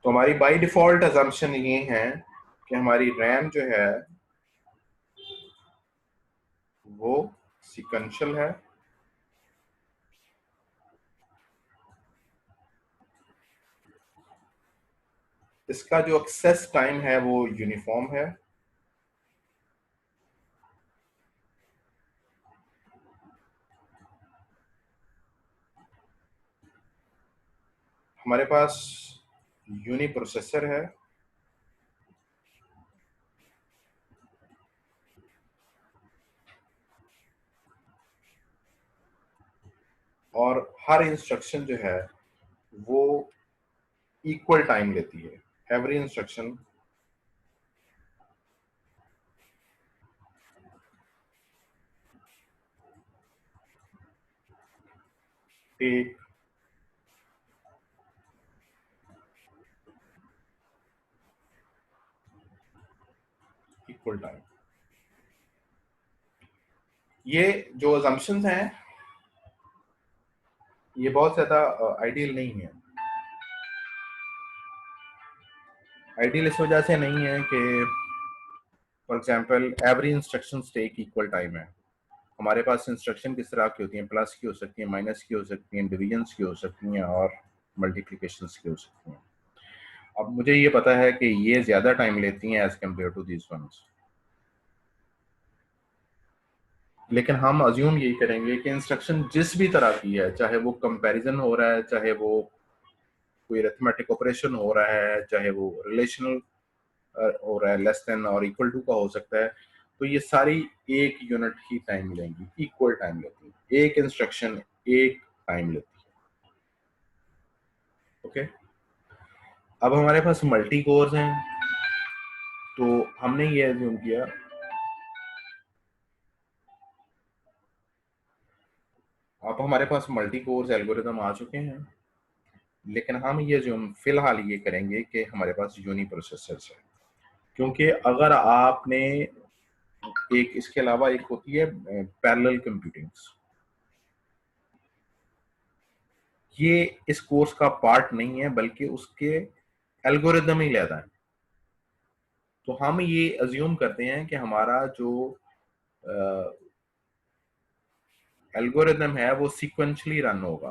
तो हमारी by default assumption ये है कि हमारी रैम जो है वो सीक्वेंशियल है, इसका जो एक्सेस टाइम है वो यूनिफॉर्म है, हमारे पास यूनी प्रोसेसर है, और हर इंस्ट्रक्शन जो है वो इक्वल टाइम लेती है। Every instruction take equal time. ये जो अजम्पशंस हैं ये बहुत ज्यादा आइडियल नहीं है। आइडियल इस वजह से नहीं है कि for example every instruction take equal time है। हमारे पास इंस्ट्रक्शन किस तरह की होती हैं, प्लस की हो सकती हैं, माइनस की हो सकती हैं, डिविजन्स की हो सकती हैं और मल्टीप्लिकेशंस की हो सकती हैं। अब मुझे ये पता है कि ये ज्यादा टाइम लेती हैं as compare to these ones, लेकिन हम अज्यूम यही करेंगे कि इंस्ट्रक्शन जिस भी तरह की है, चाहे वो कंपैरिजन हो रहा है, चाहे वो कोई अरिथमेटिक ऑपरेशन हो रहा है, चाहे वो रिलेशनल हो रहा है, लेस देन और इक्वल टू का हो सकता है, तो ये सारी एक यूनिट ही टाइम लेंगी, इक्वल टाइम लेती है। एक इंस्ट्रक्शन एक टाइम लेती है। ओके, अब हमारे पास मल्टी कोर्स हैं, तो हमने ये अज्यूम किया, अब हमारे पास मल्टी कोर्स एल्गोरिदम आ चुके हैं, लेकिन हम ये जो फिलहाल ये करेंगे कि हमारे पास यूनी प्रोसेसर्स है। क्योंकि अगर आपने एक इसके अलावा एक होती है पैरेलल कंप्यूटिंग्स, ये इस कोर्स का पार्ट नहीं है बल्कि उसके एल्गोरिदम ही लेता है। तो हम ये अज्यूम करते हैं कि हमारा जो एल्गोरिदम है वो सीक्वेंशली रन होगा।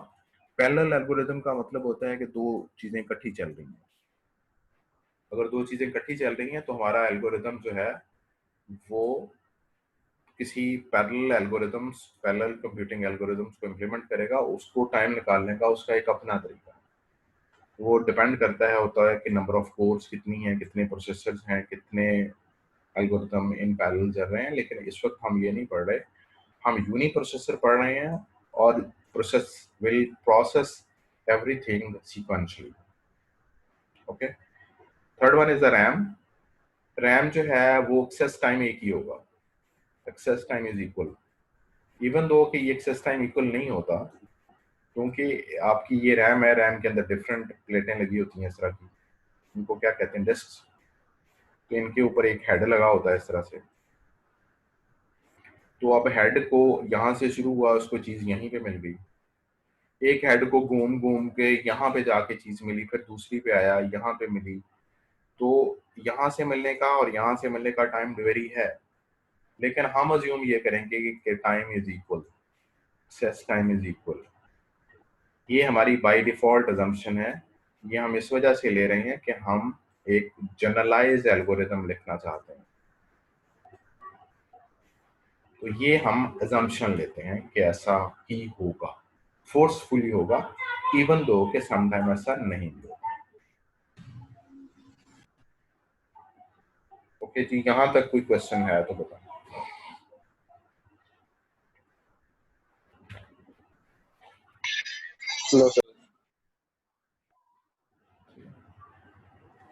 पैरेलल एल्गोरिदम का मतलब होता है कि दो चीजें इकट्ठी चल रही हैं। अगर दो चीजें इकट्ठी चल रही हैं तो हमारा एल्गोरिदम जो है वो किसी parallel algorithms, parallel computing algorithms को इम्प्लीमेंट करेगा। उसको टाइम निकालने का उसका एक अपना तरीका है, वो डिपेंड करता है, होता है कि नंबर ऑफ कोर्स कितनी है, कितने प्रोसेसर्स हैं, कितने एल्गोरिदम इन पैरेलल चल रहे हैं। लेकिन इस वक्त हम ये नहीं पढ़ रहे, हम यूनी प्रोसेसर पढ़ रहे हैं और process will process everything sequentially. Okay, third one is the RAM. RAM जो है वो एक्सेस टाइम एक ही होगा, access time is equal, even though कि ये एक्सेस टाइम इक्वल नहीं होता, क्योंकि आपकी ये रैम है, रैम के अंदर डिफरेंट प्लेटें लगी होती हैं इस तरह की, इनको क्या कहते हैं, डिस्क। तो इनके ऊपर एक हेड लगा होता है इस तरह से। तो अब हेड को यहाँ से शुरू हुआ, उसको चीज यहीं पे मिल गई, एक हेड को घूम घूम के यहाँ पे जाके चीज मिली, फिर दूसरी पे आया, यहाँ पे मिली। तो यहाँ से मिलने का और यहाँ से मिलने का टाइम वेरी है, लेकिन हम अज्यूम ये करेंगे कि time is equal, access time is equal. ये हमारी बाय डिफॉल्ट अजम्पशन है। ये हम इस वजह से ले रहे हैं कि हम एक जनरलाइज्ड एल्गोरिथम लिखना चाहते हैं। तो ये हम अजम्पशन लेते हैं कि ऐसा ही होगा, फोर्सफुली होगा, इवन दो कि समटाइम ऐसा नहीं होगा। ओके जी, यहां तक कोई क्वेश्चन है तो बताएं। No sir.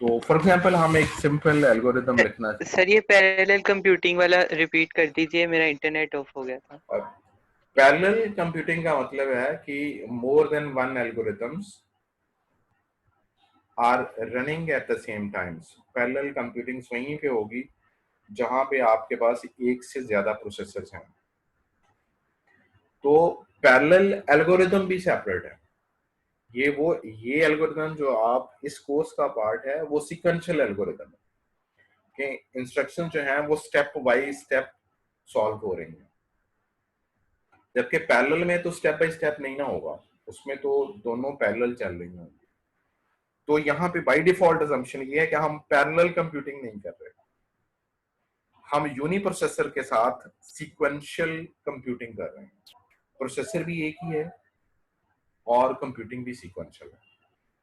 तो फॉर एग्जांपल हम एक सिंपल एल्गोरिथम लिखना सर ये पैरेलल कंप्यूटिंग वाला रिपीट कर दीजिए, मेरा इंटरनेट ऑफ हो गया था। पैरेलल कंप्यूटिंग का मतलब है कि more than one algorithms are running at the same times. Parallel computing वहीं पे होगी जहां पे आपके पास एक से ज्यादा प्रोसेसर्स हैं। तो पैरेलल एल्गोरिथम भी सेपरेट है, ये एल्गोरिथम जो आप इस कोर्स का पार्ट है वो सीक्वेंशियल एल्गोरिथम है कि इंस्ट्रक्शन जो है वो स्टेप बाय स्टेप सॉल्व हो रही है, जबकि पैरेलल में तो स्टेप बाय स्टेप नहीं ना होगा, उसमें तो दोनों पैरेलल चल रही होंगी। तो यहाँ पे बाय डिफॉल्ट अजम्पशन ये है कि हम पैरेलल कंप्यूटिंग नहीं कर रहे, हम यूनी प्रोसेसर के साथ सीक्वेंशियल कंप्यूटिंग कर रहे हैं। प्रोसेसर भी एक ही है और कंप्यूटिंग भी सीक्वेंशियल है।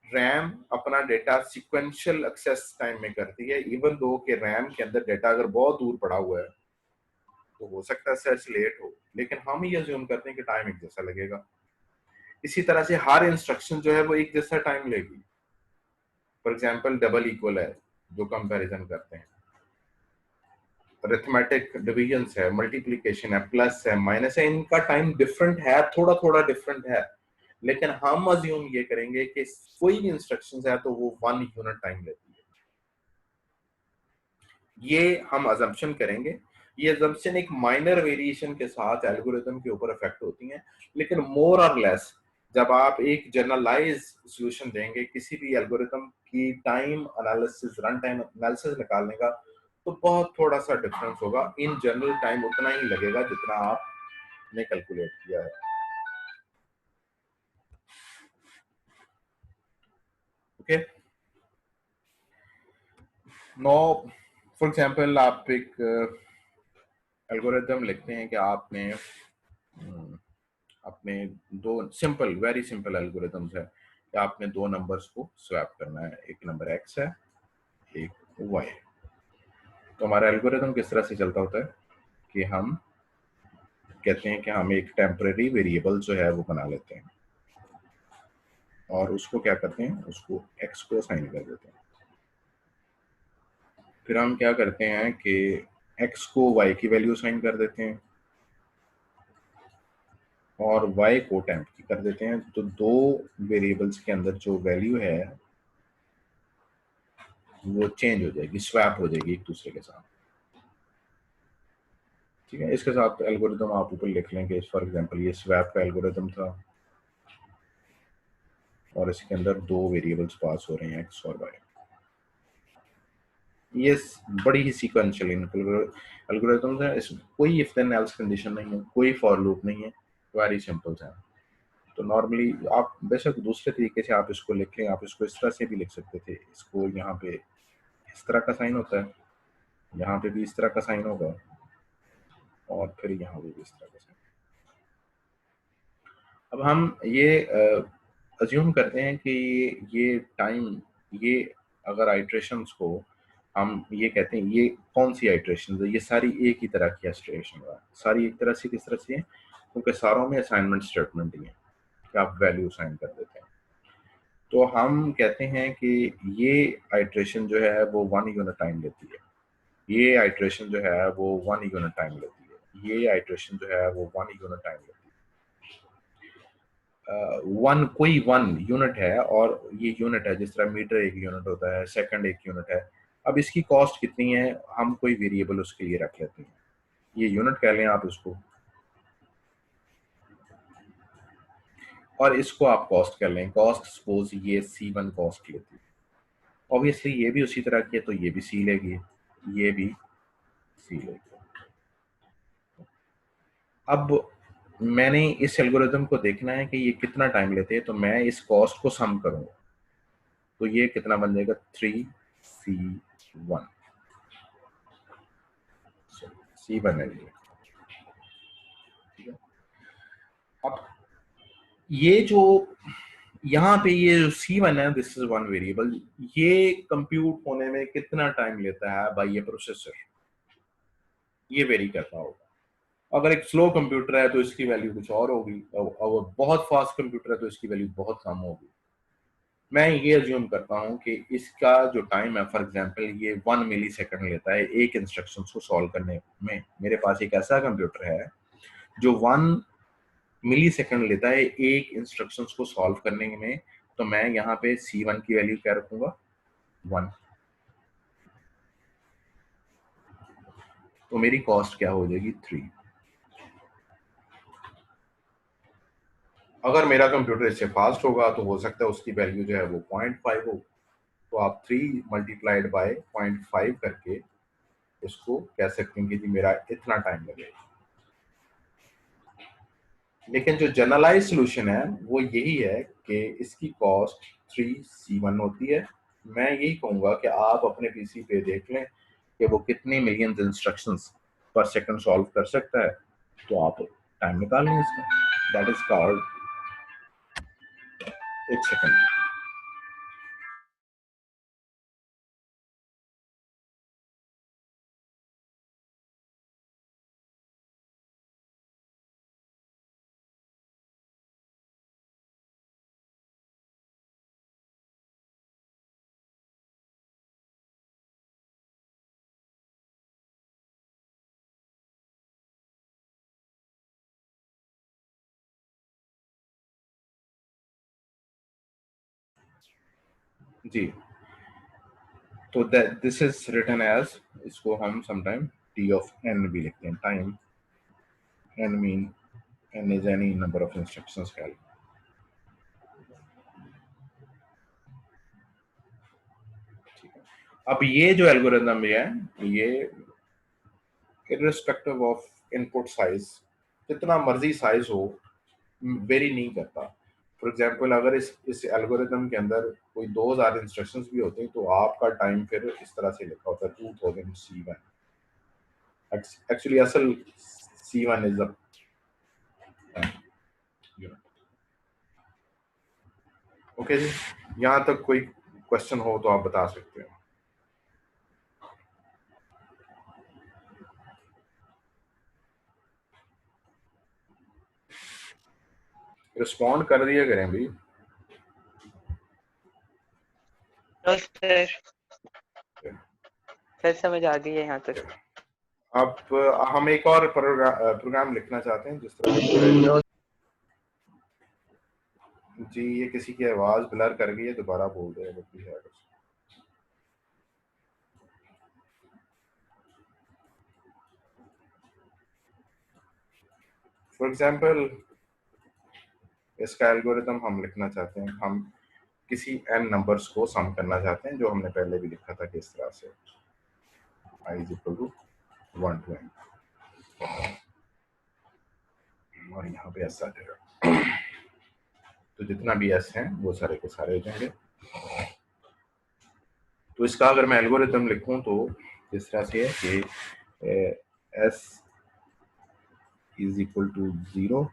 रैम अपना डेटा सीक्वेंशियल एक्सेस टाइम में करती है, इवन दो के रैम के अंदर डेटा अगर बहुत दूर पड़ा हुआ है तो हो सकता है सर्च लेट हो, लेकिन हम ये अज्यूम करते हैं कि टाइम एक जैसा लगेगा। इसी तरह से हर इंस्ट्रक्शन जो है वो एक जैसा टाइम लेगी। फॉर एग्जाम्पल डबल इक्वल है जो कंपैरिजन करते हैं, अरिथमेटिक डिवीजन है, मल्टीप्लिकेशन है, प्लस है, माइनस है, इनका टाइम डिफरेंट है, थोड़ा थोड़ा डिफरेंट है, लेकिन हम अज्यूम ये करेंगे कि कोई भी इंस्ट्रक्शन है तो वो 1 यूनिट टाइम लेती है। ये हम अजम्पशन करेंगे। ये अजम्पशन एक माइनर वेरिएशन के साथ एल्गोरिथम के ऊपर इफेक्ट होती हैं, लेकिन मोर और लेस जब आप एक जनरलाइज सॉल्यूशन देंगे किसी भी एल्गोरिथम की time analysis, run time analysis निकालने का, तो बहुत थोड़ा सा डिफरेंस होगा। इन जनरल टाइम उतना ही लगेगा जितना आपने कैलकुलेट किया है। ओके, नो फॉर एग्जांपल आप एक एल्गोरिथम लिखते हैं कि आपने अपने दो सिंपल वेरी सिंपल एल्गोरिथम्स है कि आपने दो नंबर्स को स्वैप करना है, एक नंबर x है, एक y है। तो हमारा एल्गोरिथम किस तरह से चलता होता है कि हम कहते हैं कि हम एक टेम्परेरी वेरिएबल जो है वो बना लेते हैं और उसको क्या करते हैं, उसको x को असाइन कर देते हैं। फिर हम क्या करते हैं कि x को y की वैल्यू असाइन कर देते हैं और y को टेम्प की कर देते हैं। तो दो वेरिएबल्स के अंदर जो वैल्यू है वो चेंज हो जाएगी, स्वैप हो जाएगी एक दूसरे के साथ। ठीक है, इसके साथ एल्गोरिथम आप ऊपर लिख लेंगे। फॉर एग्जांपल ये स्वैप का एल्गोरिथम था और इसके अंदर दो वेरिएबल्स पास हो रहे हैं एक्स और वाई। ये बड़ी ही सीक्वेंशियल एल्गोरिथम्स है, इसमें कोई इफ देन एल्स कंडीशन नहीं है, कोई फॉर लूप नहीं है, वेरी सिंपल है। तो नॉर्मली आप बेशक दूसरे तरीके से आप इसको लिख लें, आप इसको इस तरह से भी लिख सकते थे, इसको यहाँ पे इस तरह का साइन होता है, यहाँ पे भी इस तरह का साइन होगा और फिर यहाँ पे भी इस तरह का साइन। अब हम ये अज्यूम करते हैं कि ये टाइम, ये अगर आइट्रेशंस को हम ये कहते हैं ये कौन सी आइट्रेशन है, ये सारी एक ही तरह की आइट्रेशन है। सारी एक तरह से किस तरह से है, क्योंकि सारों में असाइनमेंट स्टेटमेंट ही है कि आप वैल्यू असाइन कर देते हैं। तो हम कहते हैं कि ये आइट्रेशन जो है वो 1 यूनिट टाइम लेती है, ये आइट्रेशन जो है वो 1 यूनिट टाइम लेती है, ये आइट्रेशन जो है वो 1 यूनिट टाइम लेती है। वन कोई 1 यूनिट है और ये यूनिट है, जिस तरह मीटर एक यूनिट होता है, सेकंड एक यूनिट है। अब इसकी कॉस्ट कितनी है, हम कोई वेरिएबल उसके लिए रख लेते हैं, ये यूनिट कह लें आप इसको, और इसको आप कॉस्ट कर लें। कॉस्ट सपोज ये C1 कॉस्ट लेती है, ऑब्वियसली ये भी उसी तरह की है तो ये भी C लेगी, ये भी C लेगी। अब मैंने इस एल्गोरिथम को देखना है कि ये कितना टाइम लेते हैं, तो मैं इस कॉस्ट को सम करूंगा, तो ये कितना बन जाएगा 3C1, C1 है ये। ठीक है, अब ये जो यहाँ पे ये जो C1 है, दिस इज वन वेरिएबल, ये कंप्यूट होने में कितना टाइम लेता है बाय ये प्रोसेसर, ये वेरी करता होगा। अगर एक स्लो कंप्यूटर है तो इसकी वैल्यू कुछ और होगी, और बहुत फास्ट कंप्यूटर है तो इसकी वैल्यू बहुत कम होगी। मैं ये अज्यूम करता हूँ कि इसका जो टाइम है, फॉर एग्जांपल ये 1 मिली सेकंड लेता है एक इंस्ट्रक्शन को सॉल्व करने में। मेरे पास एक ऐसा कंप्यूटर है जो 1 मिली सेकंड लेता है एक इंस्ट्रक्शंस को सॉल्व करने में, तो मैं यहाँ पे C1 की वैल्यू क्या रखूंगा, 1। तो मेरी कॉस्ट क्या हो जाएगी, 3। अगर मेरा कंप्यूटर इससे फास्ट होगा तो हो सकता है उसकी वैल्यू जो है वो 0.5 हो, तो आप 3 मल्टीप्लाइड बाय 0.5 करके इसको कह सकते हैं कि जी मेरा इतना टाइम लगेगा। लेकिन जो जनरलाइज सोल्यूशन है वो यही है कि इसकी कॉस्ट 3C1 होती है। मैं यही कहूँगा कि आप अपने पीसी पे देख लें कि वो कितने मिलियन इंस्ट्रक्शंस पर सेकंड सॉल्व कर सकता है, तो आप टाइम निकाल लें इसका। दैट इज कॉल्ड, एक सेकंड, जी। तो दिस इज रिटन एज, इसको हम समटाइम टी ऑफ एन भी लिखते हैं। Time n mean, n is any number of instructions का। अब ये जो एल्गोरिदम है ये इररिस्पेक्टिव ऑफ इनपुट साइज, जितना मर्जी साइज हो, वेरी नहीं करता। फॉर एग्जाम्पल अगर इस एल्गोरिदम के अंदर कोई 2000 इंस्ट्रक्शंस भी होते हैं तो आपका टाइम फिर इस तरह से लिखा होता है 2000C1। एक्चुअली असल C1 इज द, ओके जी। यहाँ तक कोई क्वेश्चन हो तो आप बता सकते हो। रिस्पॉन्ड कर दिया करें भी। सर सर समझ आ गई है यहाँ तक। अब हम एक और प्रोग्राम लिखना चाहते हैं जिस तरह जी, ये किसी की आवाज ब्लर कर गई है, दोबारा बोल दे अगर कोई है। फॉर एग्जाम्पल इसका एल्गोरिदम हम लिखना चाहते हैं, हम किसी n नंबर्स को सम करना चाहते हैं, जो हमने पहले भी लिखा था कि इस तरह से i is equal to 1 to n, और यहाँ पे s आ जाएगा। तो जितना भी s है वो सारे के सारे हो जाएंगे। तो इसका अगर मैं एल्गोरिदम लिखूं तो इस तरह से है कि s इज इक्वल टू 0,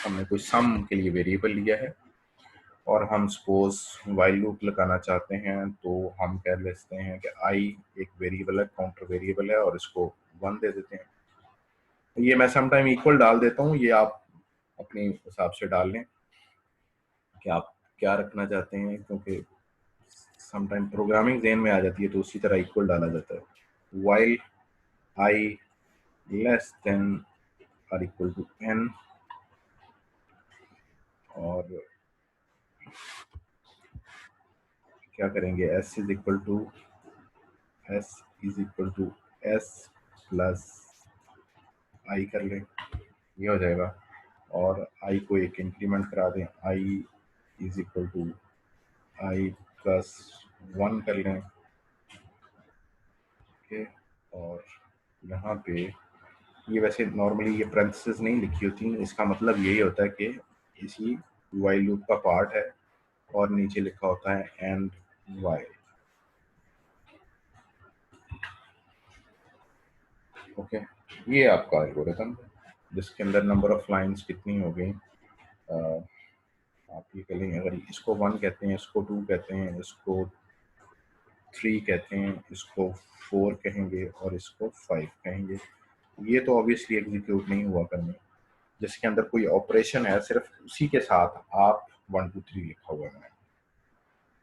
हमने कोई सम के लिए वेरिएबल लिया है, और हम सपोज वाइल लूप लगाना चाहते हैं तो हम कह लेते हैं कि i एक वेरिएबल है, काउंटर वेरिएबल है, और इसको 1 दे देते हैं। ये मैं समटाइम इक्वल डाल देता हूँ, ये आप अपने हिसाब से डाल लें कि आप क्या रखना चाहते हैं, क्योंकि समटाइम प्रोग्रामिंग जेन में आ जाती है तो उसी तरह इक्वल डाला जाता है। वाइल i लेस देन और इक्वल टू n, और क्या करेंगे, s is equal to s plus i कर लें, ये हो जाएगा। और i को एक इंक्रीमेंट करा दें, i is equal to i plus 1 कर लें, ओके। और यहाँ पे ये वैसे नॉर्मली ये पैरेंथेसिस नहीं लिखी होती, इसका मतलब यही होता है कि इसी वाइल लूप का पार्ट है, और नीचे लिखा होता है एंड वाइल, ओके। ये आपका एल्गोरिथम जिसके अंदर नंबर ऑफ लाइंस कितनी हो गई, आप ये कहेंगे, अगर इसको 1 कहते हैं, इसको 2 कहते हैं, इसको 3 कहते हैं, इसको 4 कहेंगे, और इसको 5 कहेंगे। ये तो ऑब्वियसली एग्जीक्यूट नहीं हुआ करने, जिसके अंदर कोई ऑपरेशन है, सिर्फ उसी के साथ आप 1 2 3 लिखा हुआ है।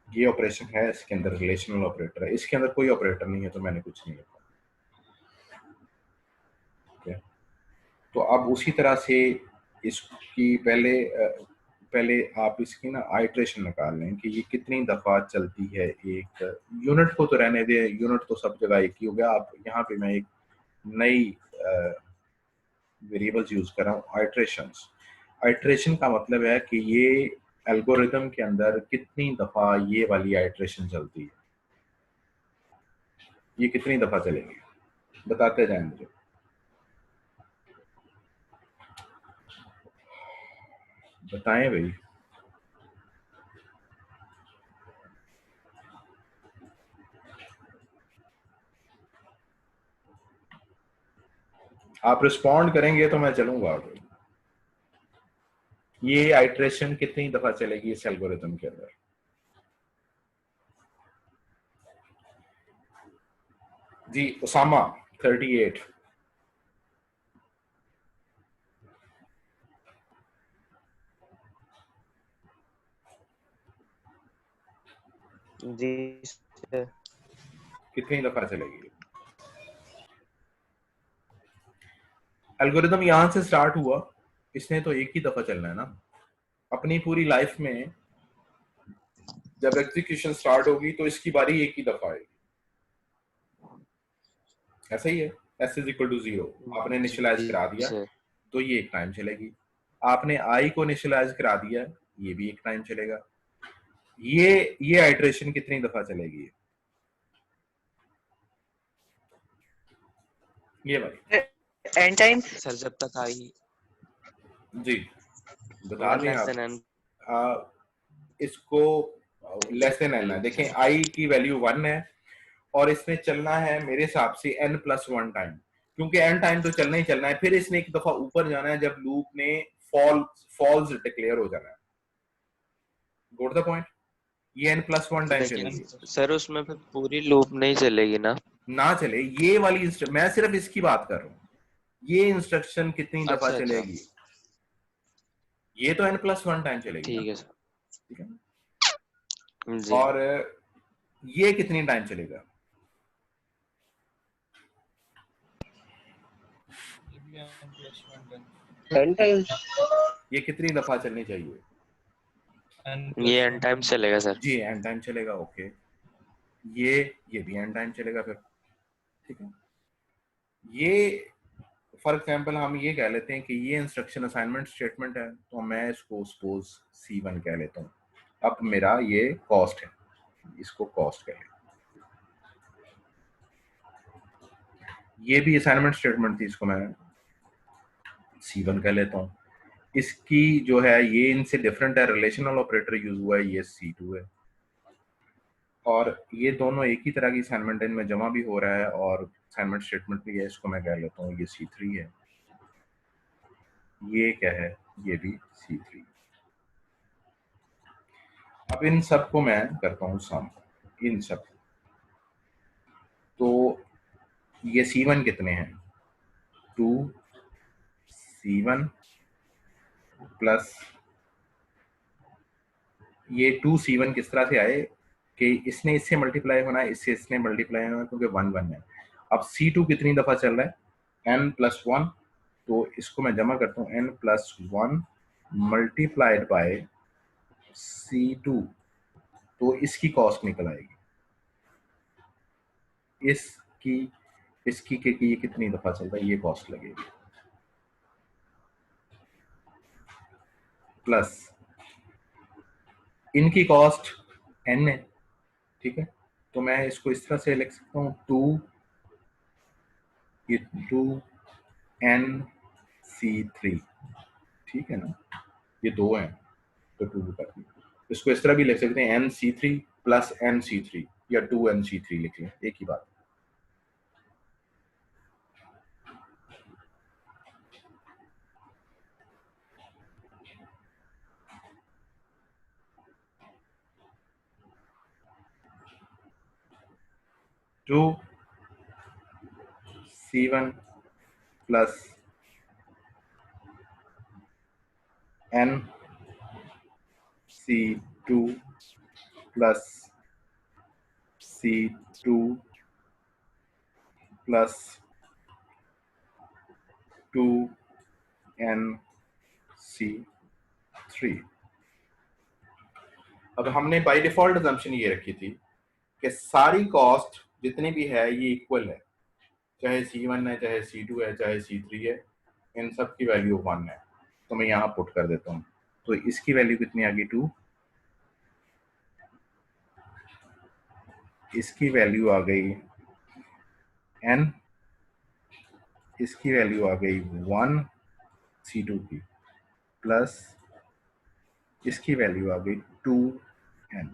ये ऑपरेशन है, इसके अंदर रिलेशनल ऑपरेटर है, इसके अंदर कोई ऑपरेटर नहीं है तो मैंने कुछ नहीं लिखा, ओके। तो अब उसी तरह से इसकी पहले आप इसकी ना आइट्रेशन निकाल लें कि ये कितनी दफ़ा चलती है। एक यूनिट को तो रहने दे, यूनिट तो सब जगह एक ही हो गया। आप यहाँ पे मैं एक नई वेरिएबल्स यूज कर रहा हूँ, आइट्रेशंस। आइट्रेशन का मतलब है कि ये एल्गोरिदम के अंदर कितनी दफा ये वाली आइट्रेशन चलती है, ये कितनी दफा चलेगी, बताते जाएं मुझे। बताएं भाई। आप रिस्पॉन्ड करेंगे तो मैं चलूंगा आगे। ये आइट्रेशन कितनी दफा चलेगी इस एल्गोरिथम के अंदर? जी उसामा 38। जी सर। कितनी दफा चलेगी? एल्गोरिथम यहां से स्टार्ट हुआ, इसने तो एक ही दफा चलना है ना अपनी पूरी लाइफ में। जब एग्जीक्यूशन स्टार्ट होगी तो इसकी बारी एक ही दफा आएगी, ऐसा ही है। एस इज इक्वल टू 0 आपने इनिशियलाइज जी करा दिया सर। तो ये एक टाइम चलेगी। आपने आई को इनिशियलाइज करा दिया, ये भी एक टाइम चलेगा। ये आइट्रेशन कितनी दफा चलेगी? ये भाई एंड टाइम सर जब तक आई जी बता 1 दें लेस आप। Than n। इसको लेस देन एन है, देखें आई की वैल्यू 1 है और इसने चलना है मेरे हिसाब से n+1 टाइम, क्योंकि n टाइम तो चलना ही चलना है। फिर इसने एक दफा ऊपर जाना है जब लूप ने फॉल्स डिक्लेयर हो जाना है। गोट द पॉइंट। ये n+1 टाइम लेकिन चलेगी। सर उसमें फिर पूरी लूप नहीं चलेगी ना। ना चले ये वाली मैं सिर्फ इसकी बात कर रहा हूँ। ये इंस्ट्रक्शन कितनी दफा अच्छा अच्छा चलेगी? ये तो n+1 टाइम चलेगी ना, ठीक है सर। ठीक है। जी और ये कितनी टाइम चलेगा? एंड टाइम ये कितनी दफा चलनी चाहिए? ये एन टाइम चलेगा सर। जी एंड टाइम चलेगा, ओके। ये ये भी एंड टाइम चलेगा फिर, ठीक है। ये फॉर एग्जांपल हम ये कह लेते हैं कि ये इंस्ट्रक्शन असाइनमेंट स्टेटमेंट है, तो मैं इसको सपोज C1 कह लेता हूँ। अब मेरा ये कॉस्ट है, इसको कॉस्ट कह लेते हैं। ये भी असाइनमेंट स्टेटमेंट थी, इसको मैं C1 कह लेता हूँ। इसकी जो है ये इनसे डिफरेंट है, रिलेशनल ऑपरेटर यूज हुआ है, ये C2 है। और ये दोनों एक ही तरह की असाइनमेंट इनमें जमा भी हो रहा है और असाइनमेंट स्टेटमेंट भी है, इसको मैं कह लेता हूँ ये C3 है। ये क्या है? ये भी C3। अब इन सब को मैं करता हूँ सम, इन सब। तो ये C1 कितने हैं? 2 C1 प्लस ये 2 C1 किस तरह से आए कि इसने इससे मल्टीप्लाई होना है, इससे इसने मल्टीप्लाई होना है, क्योंकि 1 1 है। अब C2 कितनी दफा चल रहा है? n+1। तो इसको मैं जमा करता हूँ n+1 मल्टीप्लाइड बाय C2, तो इसकी कॉस्ट निकल आएगी। इसकी इसकी के ये कितनी दफा चल रहा है, ये कॉस्ट लगेगी, प्लस इनकी कॉस्ट n है, ठीक है। तो मैं इसको इस तरह से लिख सकता हूँ 2 NC3, ठीक है ना। ये 2 हैं तो 2 कर दिया। इसको इस तरह भी लिख सकते हैं NC3 प्लस NC3 या 2NC3 लिख लें, एक ही बात। Two C1 plus NC2 plus C2 plus 2NC3। अब हमने बाय डिफॉल्ट अजम्पशन ये रखी थी कि सारी कॉस्ट जितनी भी है ये इक्वल है, चाहे C1 है, चाहे C2 है, चाहे C3 है, इन सब की वैल्यू 1 है। तो मैं यहाँ पुट कर देता हूँ। तो इसकी वैल्यू कितनी आ गई 2, इसकी वैल्यू आ गई n, इसकी वैल्यू आ गई 1 C2 की, प्लस इसकी वैल्यू आ गई 2n,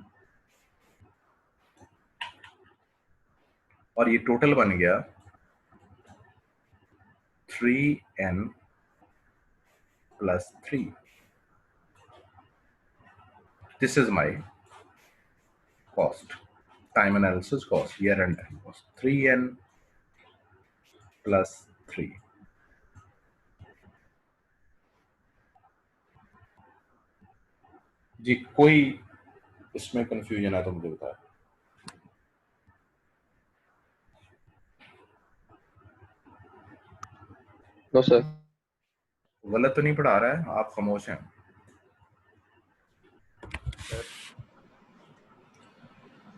और ये टोटल बन गया 3n plus 3. This is my cost, time analysis cost, year end time cost, 3n plus 3. जी कोई इसमें कंफ्यूजन है तो मुझे बताएं। No sir. गलत तो नहीं पढ़ा रहा है, आप खामोश हैं।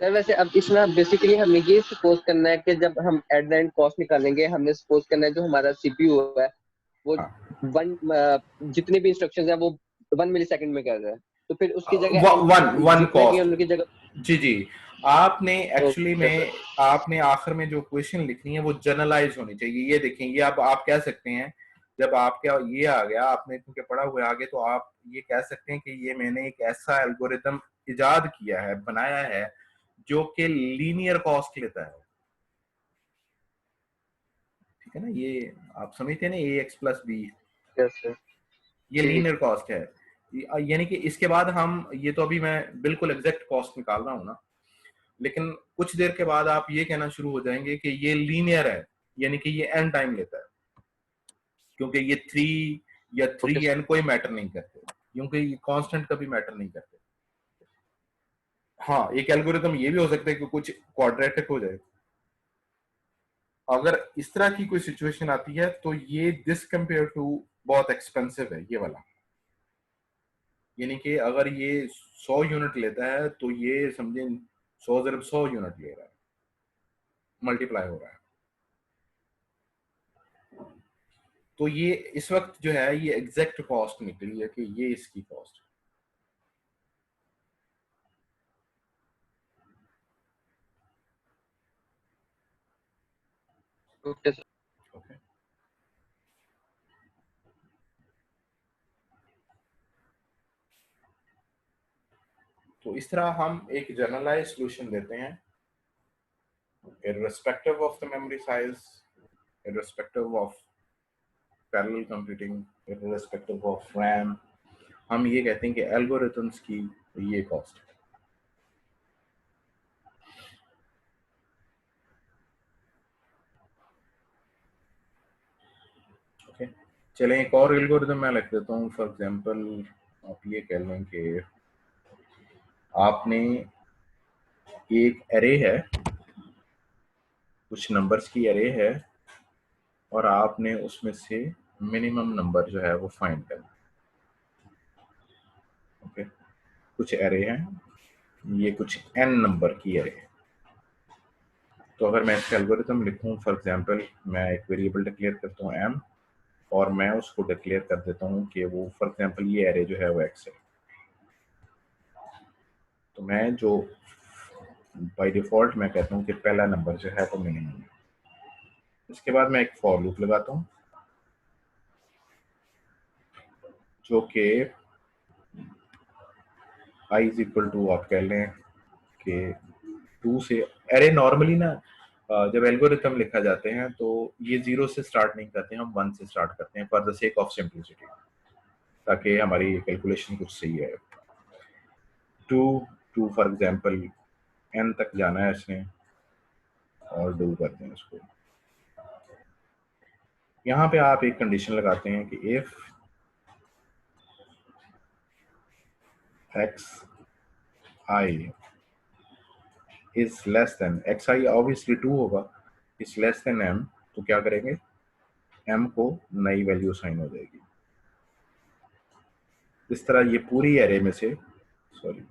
सर वैसे अब इसमें बेसिकली हमें ये सपोज करना है कि जब हम एट द एंड कॉस्ट निकालेंगे, हमने सपोज करना है जो हमारा सीपीयू है वो जितने भी इंस्ट्रक्शंस हैं वो 1 मिलीसेकंड में कर रहा है, तो फिर उसकी जगह वन कॉस्ट। उनकी जगह जी आपने एक्चुअली में आपने आखिर में जो क्वेश्चन लिखनी है वो जनरलाइज होनी चाहिए। ये देखें, ये अब आप कह सकते हैं जब आपके ये आ गया, आपने क्योंकि पढ़ा हुआ आगे, तो आप ये कह सकते हैं कि ये मैंने एक ऐसा एल्गोरिथम इजाद किया है, बनाया है, जो कि लीनियर कॉस्ट लेता है। ठीक है ना, ये आप समझते हैं ना, ax प्लस बी, ये लीनियर कॉस्ट है। यानी कि इसके बाद हम, ये तो अभी मैं बिल्कुल एग्जैक्ट कॉस्ट निकाल रहा हूं ना, लेकिन कुछ देर के बाद आप ये कहना शुरू हो जाएंगे कि ये लीनियर है, यानी कि ये n टाइम लेता है, क्योंकि ये 3 या 3n कोई मैटर नहीं करते, क्योंकि ये कांस्टेंट कभी मैटर नहीं करते। हाँ, एक एल्गोरिथम ये भी हो सकता है कि कुछ क्वाड्रेटिक हो जाए। अगर इस तरह की कोई सिचुएशन आती है तो ये दिस कंपेयर टू बहुत एक्सपेंसिव है ये वाला, यानी कि अगर ये 100 यूनिट लेता है तो ये समझे 100 ज़रब 100 यूनिट ले रहा है, मल्टीप्लाई हो रहा है। तो ये इस वक्त जो है ये एग्जैक्ट कॉस्ट निकली है कि ये इसकी कॉस्ट। Okay sir. ओके, तो इस तरह हम एक जनरलाइज सॉल्यूशन देते हैं, irrespective of the memory size, irrespective of parallel computing, irrespective of RAM। हम ये कहते हैं कि एल्गोरिथम्स की ये कॉस्ट है। ओके, चलें एक और एल्गोरिथम मैं लिख देता हूँ। फॉर एग्जांपल आप ये कह लें कि आपने एक एरे है, कुछ नंबर्स की एरे है, और आपने उसमें से मिनिमम नंबर जो है वो फाइंड करना। ओके, कुछ एरे हैं, ये कुछ n नंबर की एरे है। तो अगर मैं इसका एल्गोरिथम लिखूं, फॉर एग्जांपल मैं एक वेरिएबल डिक्लेयर करता हूँ m, और मैं उसको डिक्लेयर कर देता हूँ कि वो फॉर एग्जांपल ये एरे जो है वो x है। तो मैं जो बाय डिफॉल्ट मैं कहता हूँ कि पहला नंबर जो है वो मिनिमम है। इसके बाद मैं एक फॉर लूप लगाता हूँ जो कि i इज इक्वल टू, आप कह लें कि 2 से, एरे नॉर्मली ना जब एल्गोरिथम लिखा जाते हैं तो ये 0 से स्टार्ट नहीं करते हैं, हम 1 से स्टार्ट करते हैं for the sake of simplicity, ताकि हमारी कैलकुलेशन कुछ सही है। 2 फॉर एग्जांपल n तक जाना है इसने, और डू करते हैं इसको। यहाँ पे आप एक कंडीशन लगाते हैं कि if xi is less than, xi obviously 2 होगा, इज लेस देन m, तो क्या करेंगे, m को नई वैल्यू साइन हो जाएगी। इस तरह ये पूरी एरे में से, सॉरी,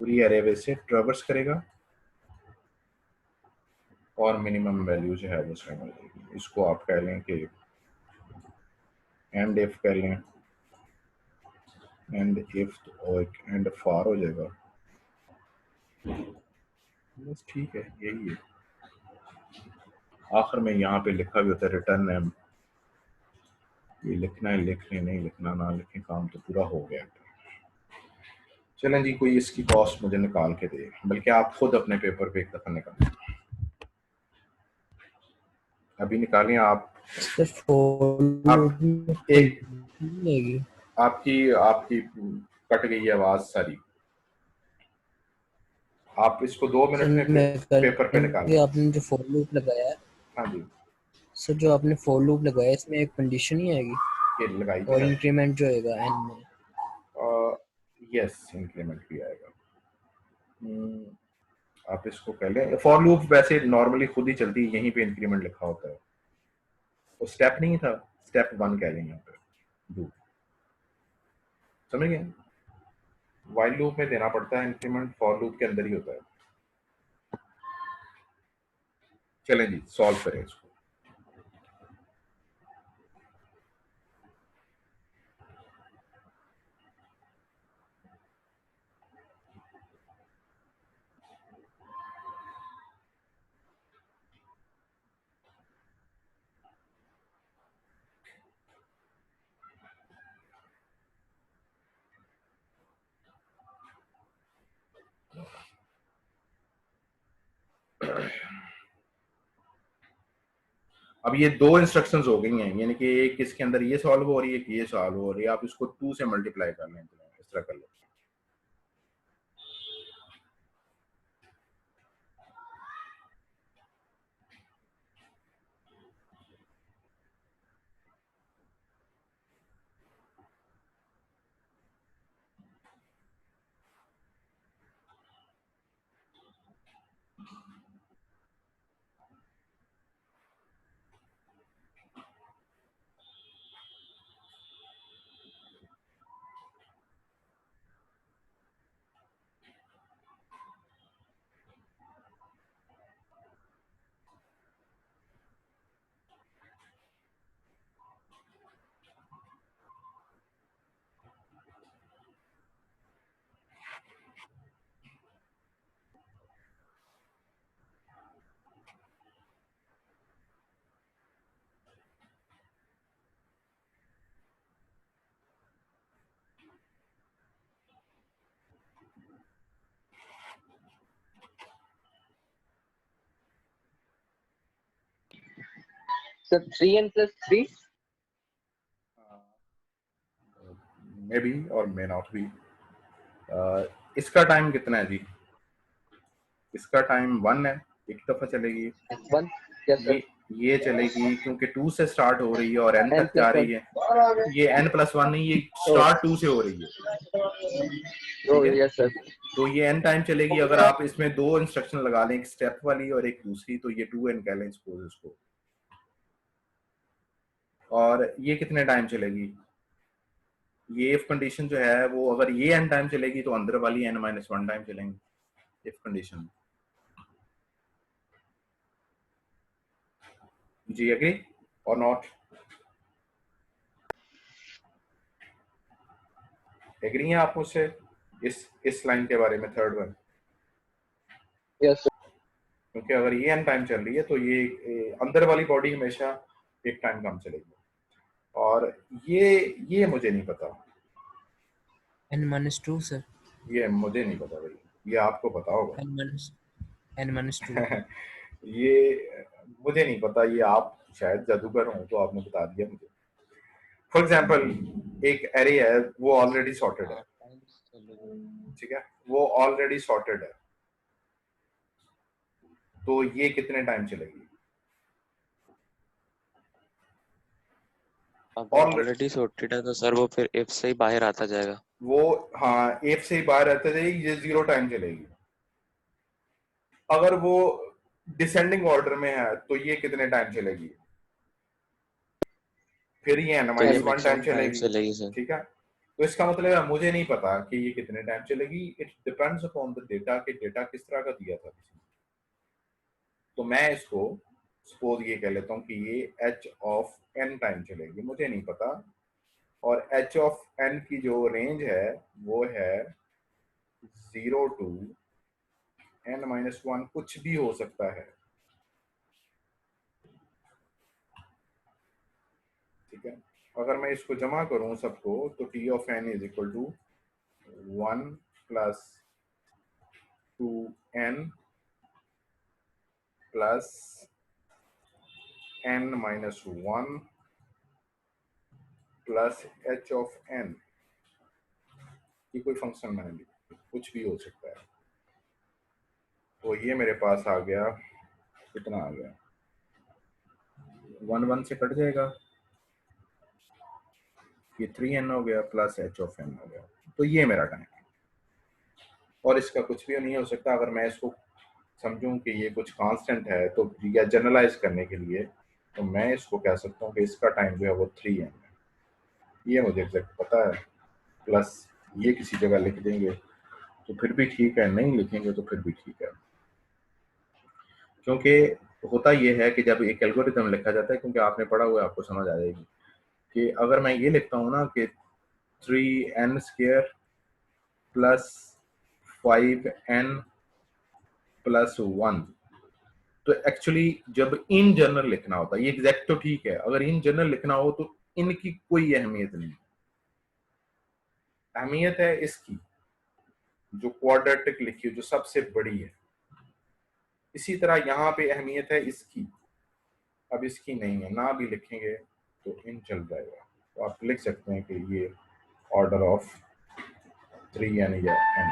पूरी एरे में से ट्रैवर्स करेगा और मिनिमम वैल्यू जो है वो साइन हो जाएगी। इसको आप कह लें कि एंड इफ कर लें, एंड इफ और एंड फॉर हो जाएगा, बस ठीक है, यही है। आखिर में यहाँ पे लिखा भी होता है रिटर्न एम, ये लिखना है लिख लें, नहीं लिखना ना लिखें, काम तो पूरा हो गया। चलें जी, कोई इसकी कॉस्ट मुझे निकाल के दे, बल्कि आप खुद अपने पेपर पे एक दफा निकालें, अभी निकालें आप। एक आपकी आपकी कट गई है आवाज सारी, आप इसको 2 मिनट में पेपर पे निकालें। आपने जो फॉर लूप लगाया है, हाँ जी सर जो आपने फॉर लूप लगाया है इसमें एक कंडीशन ही आएगी ये लगाई और थी इंक्रीमेंट जो होगा एन में। यस इंक्रीमेंट भी आएगा। आप इसको कह लें, फॉर लूप वैसे नॉर्मली खुद ही चलती है, यहीं पे इंक्रीमेंट लिखा होता है, वो स्टेप नहीं था, स्टेप 1 कह लें यहाँ पे, डू, समझ गए। व्हाइल लूप में देना पड़ता है इंक्रीमेंट, फॉर लूप के अंदर ही होता है। चलें जी सॉल्व करें इसको। अब ये 2 इंस्ट्रक्शंस हो गई हैं, यानी कि एक इसके अंदर ये सॉल्व हो रही है, एक ये सॉल्व हो रही है, आप इसको 2 से मल्टीप्लाई कर लें, इस तरह कर लें। Sir 3n plus 3 may be और मे नॉट बी। इसका टाइम कितना है जी? इसका टाइम 1 है, एक दफा चलेगी। 1 यस सर ये चलेगी क्योंकि 2 से स्टार्ट हो रही है और n n तक जा plus रही है, ये n+1 नहीं, ये स्टार्ट 2 से हो रही है, ओ ठीक है। यस सर तो ये n टाइम चलेगी। अगर आप इसमें 2 इंस्ट्रक्शन लगा लें, एक स्टेप वाली और एक दूसरी, तो ये 2n कह लें सपोज इसको। और ये कितने टाइम चलेगी? ये इफ कंडीशन जो है वो अगर ये n टाइम चलेगी तो अंदर वाली n-1 टाइम चलेंगी इफ कंडीशन। जी एग्री और नॉट? एग्री हैं आप मुझसे इस लाइन के बारे में, थर्ड वन? यस सर क्योंकि अगर ये n टाइम चल रही है तो ये अंदर वाली बॉडी हमेशा एक टाइम कम चलेगी। और ये मुझे नहीं पता, n-2 सर, ये मुझे नहीं पता भाई, ये आपको पता होगा। n-2 ये मुझे नहीं पता, ये आप शायद जादूगर हो तो आपने बता दिया मुझे। फॉर एग्जाम्पल एक एरे है, वो ऑलरेडी सॉर्टेड है, ठीक है, वो ऑलरेडी सॉर्टेड है, तो ये कितने टाइम चलेगी? ऑलरेडी सॉर्टेड है तो सर वो फिर इफ से ही बाहर आता जाएगा। वो हाँ इफ से ही बाहर रहते थे, ये 0 टाइम चलेगी। अगर वो डिसेंडिंग ऑर्डर में है तो ये कितने टाइम चलेगी? फिर ये तो ये n-1 टाइम चलेगी, चलेगी सर। ठीक है। तो इसका मतलब है मुझे नहीं पता कि ये कितने टाइम चलेगी, it depends upon the data कि डेटा किस तरह का दिया था किसी ने। तो मैं इसको सपोज ये कह लेता हूँ कि ये h ऑफ n टाइम चलेगी, मुझे नहीं पता और एच ऑफ एन की जो रेंज है वो है 0 to n-1, कुछ भी हो सकता है, ठीक है। अगर मैं इसको जमा करूं सबको तो t of n is equal to 1 plus 2n plus n-1 plus h of n, ये कोई फंक्शन मैंने लिखा, कुछ भी हो सकता है। तो ये मेरे पास आ गया, कितना आ गया, 1 से कट जाएगा, ये 3n हो गया प्लस h ऑफ n हो गया। तो ये मेरा टाइम है और इसका कुछ भी नहीं हो सकता। अगर मैं इसको समझूं कि ये कुछ कांस्टेंट है तो, या जनरलाइज करने के लिए, तो मैं इसको कह सकता हूँ कि इसका टाइम जो है वो 3n है, ये मुझे एग्जैक्ट पता है। प्लस ये किसी जगह लिख देंगे तो फिर भी ठीक है, नहीं लिखेंगे तो फिर भी ठीक है, क्योंकि होता ये है कि जब एक एल्गोरिथम लिखा जाता है, क्योंकि आपने पढ़ा हुआ है, आपको समझ आ जाएगी कि अगर मैं ये लिखता हूँ ना कि 3n² प्लस 5n प्लस 1, तो एक्चुअली जब इन जनरल लिखना होता है, ये एग्जैक्ट तो ठीक है, अगर इन जनरल लिखना हो तो इनकी कोई अहमियत नहीं, अहमियत है इसकी जो क्वाड्रेटिक लिखी है, जो सबसे बड़ी है। इसी तरह यहाँ पे अहमियत है इसकी, अब इसकी नहीं है, ना भी लिखेंगे तो इन चल जाएगा। तो आप लिख सकते हैं कि ये ऑर्डर ऑफ 3n या n,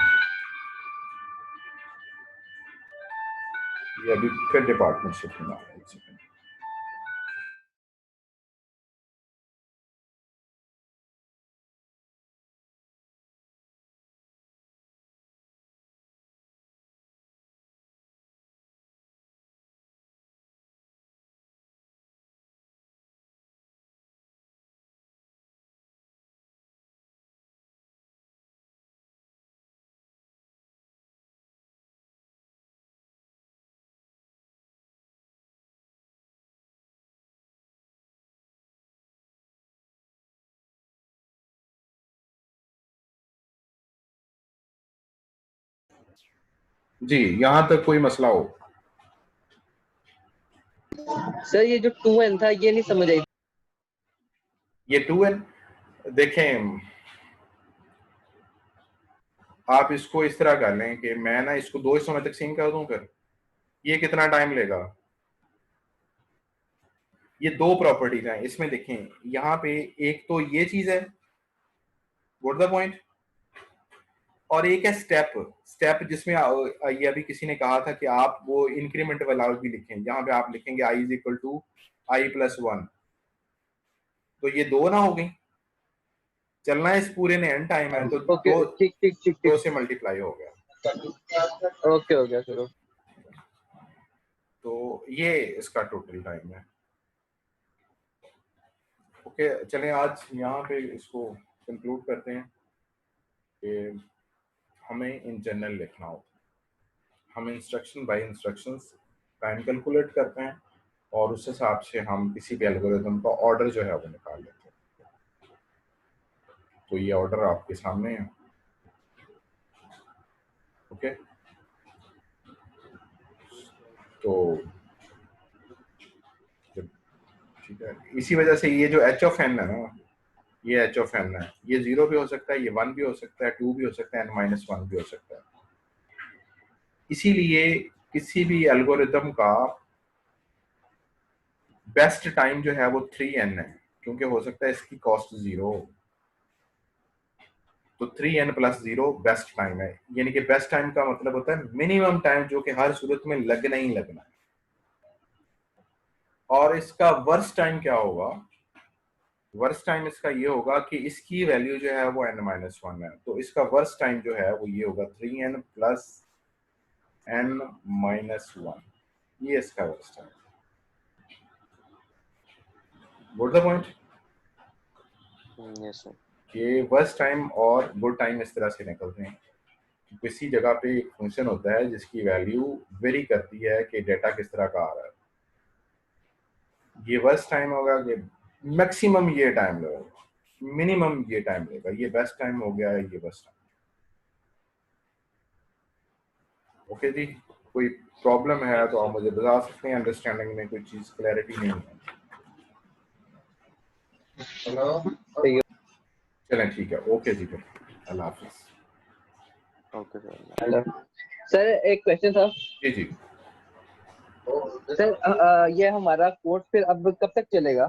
ये अभी फिर डिपार्टमेंट शिफ्ट में आ रहा है, एक सेकंड। जी, यहां तक कोई मसला हो? सर ये जो 2n था ये नहीं समझ आई। ये 2n, देखें आप इसको इस तरह कर लें कि मैं ना इसको 2 हिस्सों में तकसीम कर दूं, फिर ये कितना टाइम लेगा। ये दो प्रॉपर्टीज हैं इसमें, देखें यहाँ पे एक तो ये चीज है, व्हाट द पॉइंट, और एक है स्टेप। स्टेप जिसमें ये अभी किसी ने कहा था कि आप वो इंक्रीमेंट वाला भी लिखें, यहाँ पे आप लिखेंगे i is equal to i plus 1, तो ये दो ना हो गई, चलना है इस पूरे ने n टाइम है, तो ओके, दो ठीक ठीक ठीक दो ठीक, से मल्टीप्लाई हो गया। ओके हो गया सर। तो ये इसका टोटल टाइम है। ओके, चलें आज यहाँ पे इसको कंक्लूड करते हैं कि हमें इन जनरल लिखना हो, हम instruction by instructions time calculate करते हैं और उस हिसाब से हम किसी भी एल्गोरिथम का ऑर्डर जो है वो निकाल लेते हैं। तो ये ऑर्डर आपके सामने है, ओके। तो ठीक है, इसी वजह से ये जो एच ऑफ एन है ना, ये एच ऑफ एन है, ये 0 भी हो सकता है, ये 1 भी हो सकता है, 2 भी हो सकता है, n-1 भी हो सकता है। इसीलिए किसी भी एल्गोरिथम का बेस्ट टाइम जो है वो 3n है, क्योंकि हो सकता है इसकी कॉस्ट 0 हो, तो 3n प्लस 0 बेस्ट टाइम है। यानी कि बेस्ट टाइम का मतलब होता है मिनिमम टाइम जो कि हर सूरत में लगना ही लगना है। और इसका वर्स्ट टाइम क्या होगा, वर्स्ट टाइम इसका ये होगा कि इसकी वैल्यू जो है वो n-1 है, तो इसका वर्स्ट टाइम जो है वो ये होगा 3n प्लस n-1, ये इसका worst time. Good the point yes sir. कि वर्स्ट टाइम और गुड टाइम इस तरह से निकलते हैं। किसी जगह पे एक फंक्शन होता है जिसकी वैल्यू वेरी करती है कि डेटा किस तरह का आ रहा है, ये वर्स्ट टाइम होगा कि मैक्सिमम ये टाइम लगेगा, मिनिमम ये टाइम लेगा, ये बेस्ट टाइम हो गया है, ये बेस्ट टाइम। ओके जी, कोई प्रॉब्लम है तो आप मुझे बता सकते हैं, अंडरस्टैंडिंग में कोई चीज क्लैरिटी नहीं है। चलें ठीक है, ओके जी, फिर अल्लाह हाफिज। Okay sir. हेलो सर, एक क्वेश्चन था जी जी। सर। ये हमारा कोर्स फिर अब कब तक चलेगा?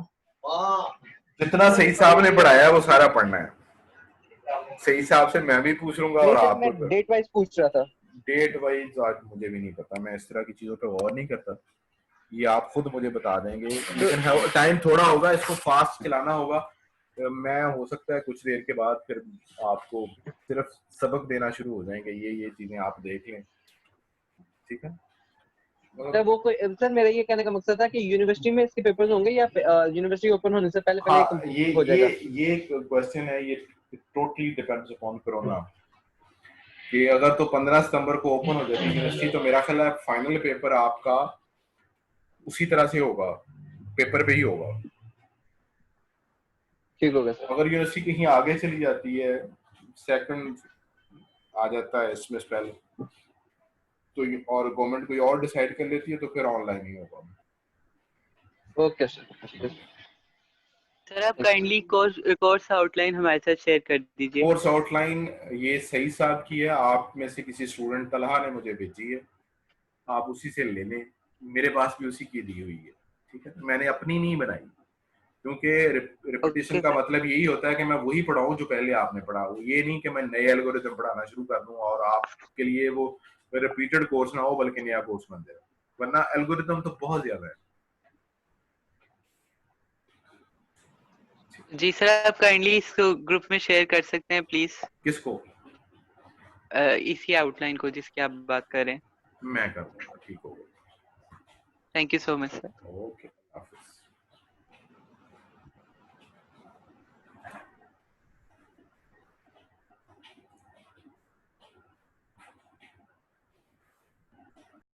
जितना सही साहब ने पढ़ाया है वो सारा पढ़ना है। सही साहब से मैं भी पूछ लूंगा और नहीं सर, आप मैं डेट वाइज पूछ रहा था। डेट वाइज आज मुझे भी नहीं पता, मैं इस तरह की चीजों पे गौर नहीं करता, ये आप खुद मुझे बता देंगे। लेकिन टाइम थोड़ा होगा, इसको फास्ट चलाना होगा। मैं हो सकता है कुछ देर के बाद फिर आपको सिर्फ सबक देना शुरू हो जाएंगे, ये चीजें आप देख लें, ठीक है। सर वो कोई सर, मेरा ये कहने का मकसद था कि यूनिवर्सिटी में इसके पेपर्स होंगे या यूनिवर्सिटी ओपन होने से पहले हाँ, पहले हो जाएगा? ये क्वेश्चन है, ये टोटली डिपेंड्स अपॉन कोरोना, कि अगर तो 15 सितंबर को ओपन हो जाती है यूनिवर्सिटी तो मेरा ख्याल है फाइनल पेपर आपका उसी तरह से होगा, पेपर पे ही होगा। ठीक होगा सर। अगर यूनिवर्सिटी कहीं आगे चली जाती है, सेकंड आ जाता है इसमें स्पेल, तो और गवर्नमेंट कोई और डिसाइड कर लेती है तो फिर ऑनलाइन ही होगा। Okay sir. सर आप काइंडली कोर्स आउटलाइन हमारे साथ शेयर कर दीजिए। कोर्स आउटलाइन ये सही साहब की है, आप में से किसी स्टूडेंट तलहा ने मुझे भेजी है, आप उसी से ले लें, मेरे पास भी उसी की दी हुई है, ठीक है। मैंने अपनी नहीं बनाई, क्योंकि रिपीटिशन का मतलब यही होता है कि मैं वही पढ़ाऊं जो पहले आपने पढ़ा, ये नहीं कि मैं नए एल्गोरिथम पढ़ाना शुरू कर दूं और आपके लिए वो रिपीटेड कोर्स ना हो बल्कि नया कोर्स बन जाए, वरना एल्गोरिथम तो बहुत ज्यादा है। जी सर, आप काइंडली इसको ग्रुप में शेयर कर सकते हैं प्लीज, किसको? इसी आउटलाइन को जिसकी आप बात कर रहे हैं। मैं कर दूंगा, ठीक होगा। Thank you so much sir. Okay, Hafiz.